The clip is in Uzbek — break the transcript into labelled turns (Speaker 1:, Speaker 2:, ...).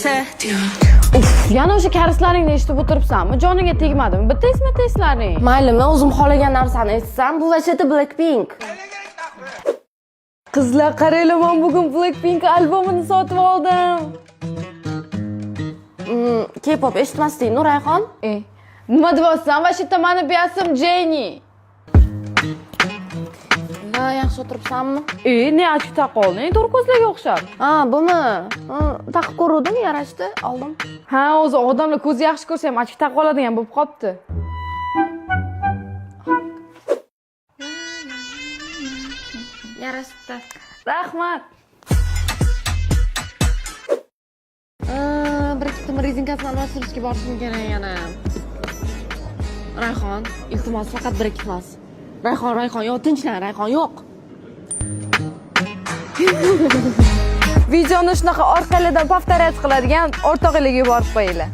Speaker 1: serio.
Speaker 2: Yana o'sha karislaringni eshitib o'tiribsanmi? Joniga tegmadimi? Bitta esma eslaring.
Speaker 3: Mayli, men o'zim xohlagan narsani eshitsam, bu vashiyati Blackpink.
Speaker 2: Qizlar, qaranglar, men bugun Blackpink albomini sotib oldim.
Speaker 3: K-pop eshitmasding, Nurayxon?
Speaker 2: Nima deyapsan? Vashita mani biyasim Jenny.
Speaker 3: Ha, yaxshi o'tiribsanmi?
Speaker 2: Ne ochib taqolding? To'rko'zlarga o'xshab.
Speaker 3: Ha, bumi? Taqib ko'rdim, yarashdi, oldim.
Speaker 2: Ha, o'zi odamlar ko'zi yaxshi ko'rsa ham ochib taqoladigan bo'lib qopti.
Speaker 3: Yarashibdi.
Speaker 2: Rahmat.
Speaker 3: Bir ikkita rezinkasini almashtirishga borishim kerak yana. Rayhon, iltimos, faqat bir iltimos. Rayhon, yo'q, tinchlan, Rayhon, yo'q.
Speaker 2: Videoni shunaqa orqalidan повторять qiladigan o'rtog'ingizga borib qo'yinglar.